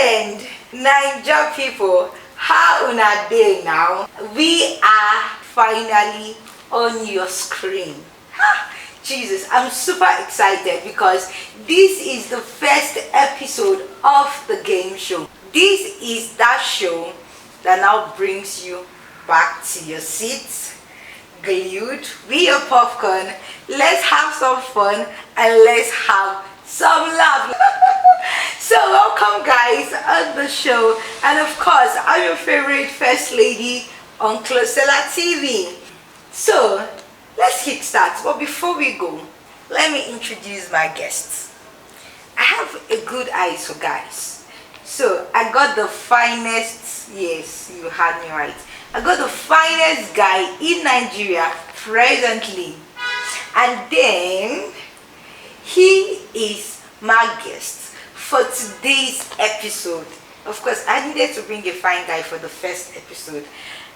and Naija people, how una dey now? We are finally on your screen. Jesus, I'm super excited because this is the first episode of the game show. This is that show that now brings you back to your seats, glued with your popcorn. Let's have some fun and let's have some love. So welcome guys on the show, and of course I'm your favorite first lady on Closella TV. So let's kickstart, but before we go, let me introduce my guests. I have a good eyes for guys, so I got the finest, yes, you heard me right, I got the finest guy in Nigeria presently, and then he is my guest for today's episode. Of course, I needed to bring a fine guy for the first episode.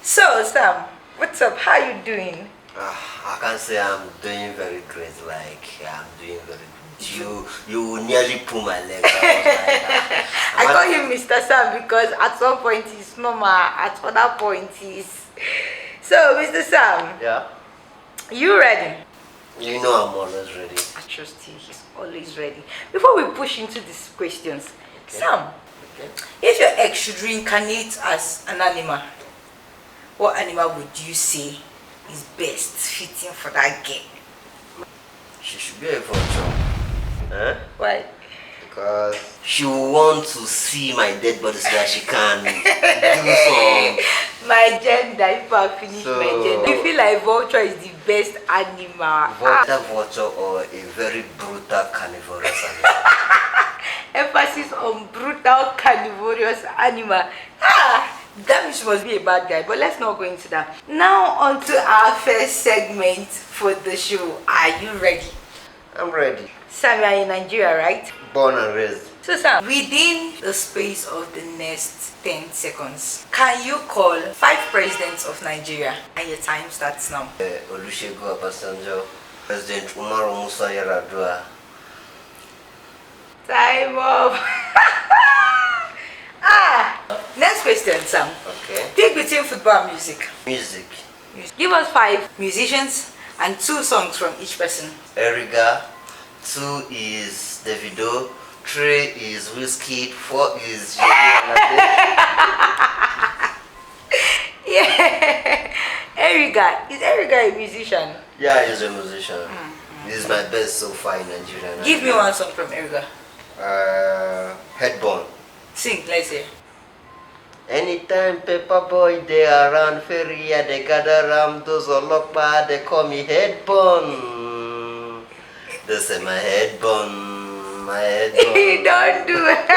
So Sam, what's up? How you doing? I can't say I'm doing very great. Like I'm doing very good. You nearly pull my leg. I call him Mr. Sam because at some point he's normal, at other point he's. So Mr. Sam. Yeah. You ready? You know I'm always ready. I trust you. He's always ready. Before we push into these questions, okay. Sam, okay. If your ex should reincarnate as an animal, what animal would you say is best fitting for that girl? She should be a vulture. Huh? Why? Because she will want to see my dead body so that she can do some. My gender, if I finish my gender. You feel like vulture is the best animal. Vulture or a very brutal carnivorous animal. Emphasis on brutal carnivorous animal. That means she must be a bad guy, but let's not go into that. Now on to our first segment for the show. Are you ready? I'm ready. Sam, you are in Nigeria, right? Born and raised. So Sam, within the space of the next 10 seconds, can you call 5 presidents of Nigeria? And your time starts now. Olusegun Obasanjo, President Umaru Musa Yar'Adua. Time up. Next question, Sam. Okay. Pick between football and music. Music. Give us 5 musicians and 2 songs from each person. Eriga. 2 is Davido. 3 is Whiskey. 4 is Yeah. Eriga. Is Eriga a musician? Yeah, he's a musician. He's my best so far in Nigeria. Give me one song from Eriga. Headbone. Sing, let's hear. Anytime paper boy they around Feria, they gather around those Olokpa, they call me Headbone. They say my headbone, my headbone. Don't do it.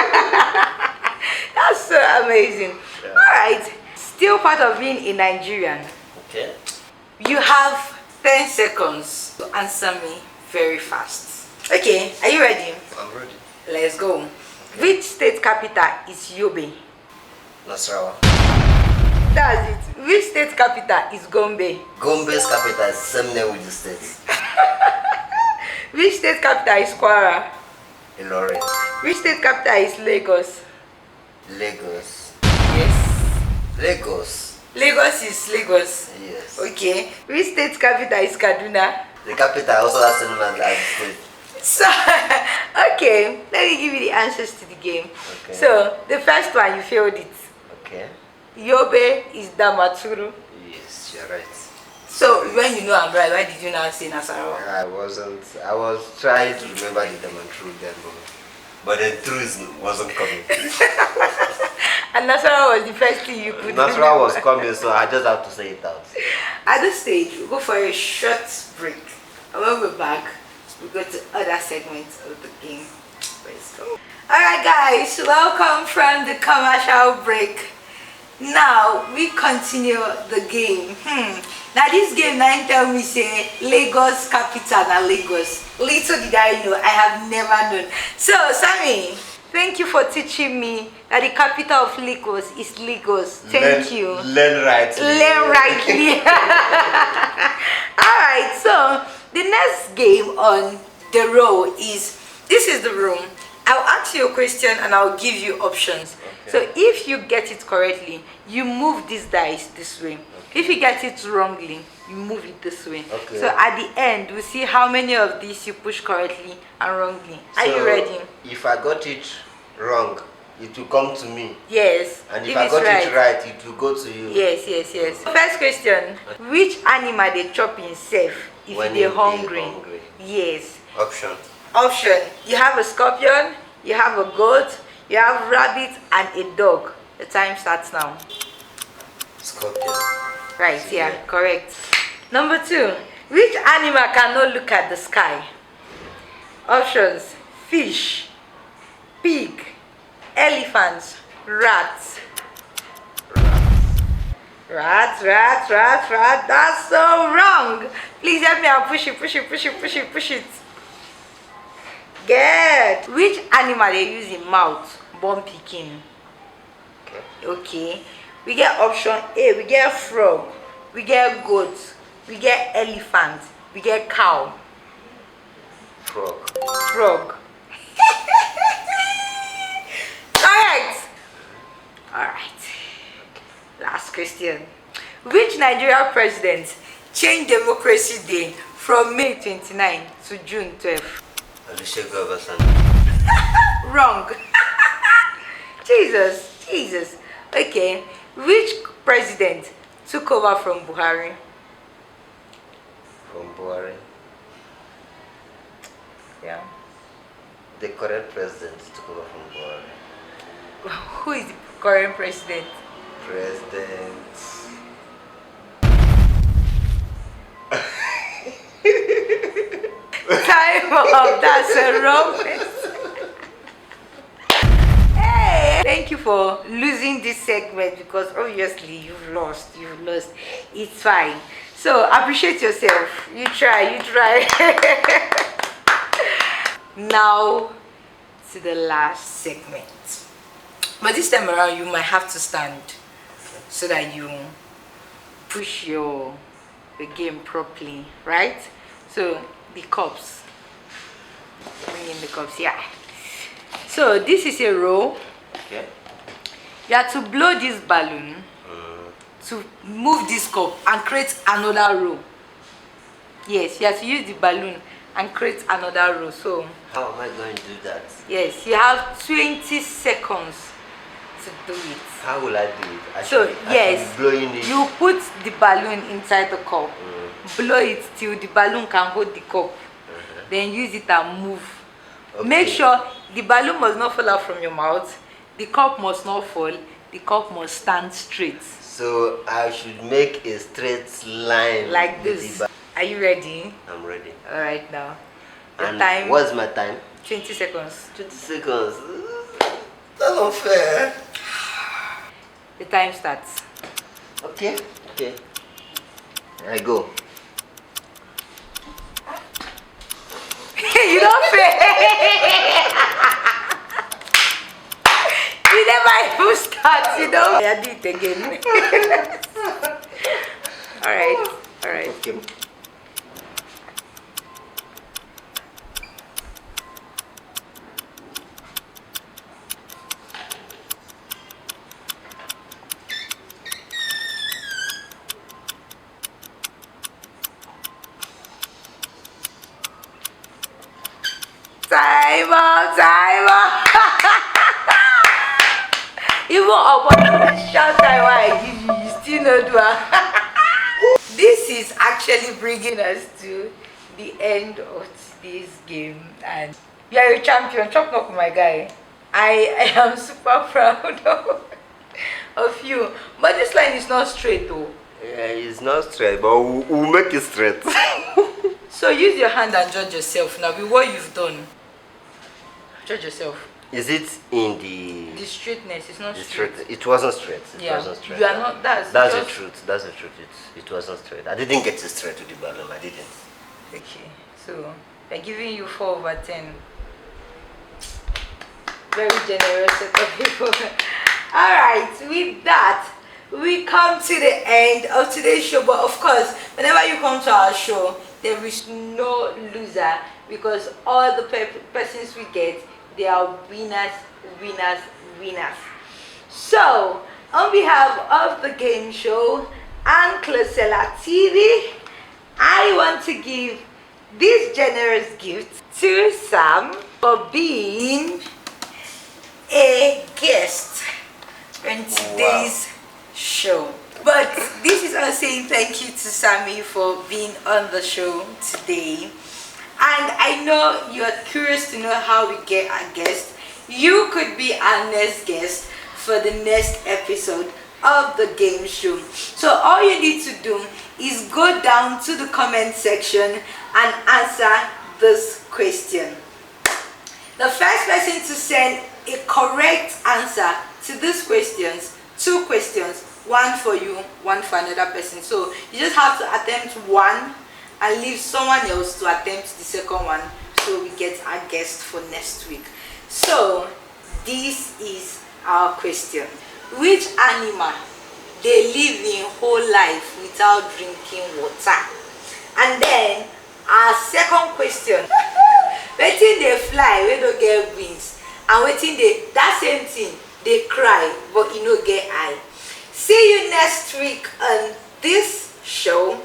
That's so amazing. Yeah. Alright, still part of being a Nigerian. Okay. You have 10 seconds to answer me very fast. Okay, are you ready? I'm ready. Let's go. Okay. Which state capital is Yobe? Nasarawa. That's it. Which state capital is Gombe? Gombe's capital is same name with the state. Which state capital is Kwara? Ilorin. Which state capital is Lagos? Lagos. Yes. Lagos. Lagos is Lagos. Yes. Okay. Which state capital is Kaduna? The capital also has the name as the state. So, okay, let me give you the answers to the game. Okay. So, the first one, you failed it. Okay. Yobe is Damaturu. Yes, you're right. So, when you know I'm right, why did you now say Nasarawa? I was trying to remember the Damaturu then, but the truth wasn't coming. And Nasarawa was the first thing you could Nasarawa was coming, so I just have to say it out. At this stage, we'll go for a short break. And when we're back, we go to other segments of the game. Let's go. Alright guys, welcome from the commercial break. Now we continue the game. Now this game now tell me say Lagos capital na Lagos. Little did I know, I have never known. So Sammy, thank you for teaching me that the capital of Lagos is Lagos. Thank you. Learn rightly. Learn rightly. Alright, so the next game on the row is, this is the room I'll ask you a question and I'll give you options. Okay. So if you get it correctly, you move this dice this way. Okay. If you get it wrongly, you move it this way. Okay. So at the end, we'll see how many of these you push correctly and wrongly. Are you ready? If I got it wrong, it will come to me. Yes. And if I got it right, it will go to you. Yes, yes, yes. First question. Which animal they chop himself if When they're he hungry? hungry. Yes. Option. Option. You have a scorpion, you have a goat, you have rabbit and a dog. The time starts now. Scorpion. Right, yeah, correct. Number 2. Which animal cannot look at the sky? Options. Fish, pig, elephants, rats. Rats. That's so wrong. Please help me and push it. Good. Which animal they use in mouth? Born picking. Okay. We get option A. We get frog. We get goat. We get elephant. We get cow. Frog. Correct. Alright. Last question. Which Nigerian president changed Democracy Day from May 29 to June 12? Olusegun Obasanjo. Wrong. Jesus. Okay. Which president took over from Buhari? From Buhari. Yeah. The current president took over from Buhari. Who is the current president? Time up. That's a wrong question. Hey, thank you for losing this segment because obviously you've lost. It's fine. So appreciate yourself. You try. Now to the last segment. But this time around you might have to stand so that you push the game properly, right? So the cups. Bring in the cups, yeah. So this is a row. Okay. You have to blow this balloon to move this cup and create another row. Yes, you have to use the balloon and create another row. So how am I going to do that? Yes, you have 20 seconds to do it. How will I do it? I So should yes, be blowing it. you put the balloon inside the cup, blow it till the balloon can hold the cup, then use it and move. Okay. Make sure the balloon must not fall out from your mouth, the cup must not fall, the cup must stand straight. So I should make a straight line Like with this. the Are you ready? I'm ready. Alright now. The And time, what's my time? 20 seconds. 20 seconds. That's not fair. The time starts. Okay. I go. You don't fail. You never even start, you know. I do it again. Alright. Okay. Time up. Even upon the short time I give you, you still not do it. This is actually bringing us to the end of today's game, and you are a champion. Chop knock, my guy. I am super proud of you. But this line is not straight though. Yeah, it's not straight, but we'll make it straight. So use your hand and judge yourself now with what you've done. Judge yourself. Is it in the straightness? It's not straight. It wasn't straight. It Yeah. wasn't straight. You are not. That's the just- truth. That's the truth. It wasn't straight. I didn't get it straight to the balloon. I didn't. Okay. So they're giving you 4/10. Very generous set of people. Alright, with that, we come to the end of today's show. But of course, whenever you come to our show, there is no loser because all the persons we get, They are winners, winners, winners. So, on behalf of the game show and Closella TV, I want to give this generous gift to Sam for being a guest in today's show. But this is us saying thank you to Sammy for being on the show today. And I know you are curious to know how we get our guest. You could be our next guest for the next episode of the game show. So all you need to do is go down to the comment section and answer this question. The first person to send a correct answer to these questions, 2 questions, one for you, one for another person. So you just have to attempt one and leave someone else to attempt the second one, so we get our guest for next week. So this is our question: which animal they live in whole life without drinking water? And then our second question: wetin dey fly wey no get wings, and wetin dey that same thing dey cry but e no get eye? See you next week on this show.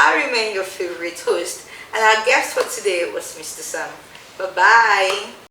I remain your favorite host, and our guest for today was Mr. Sam. Bye bye.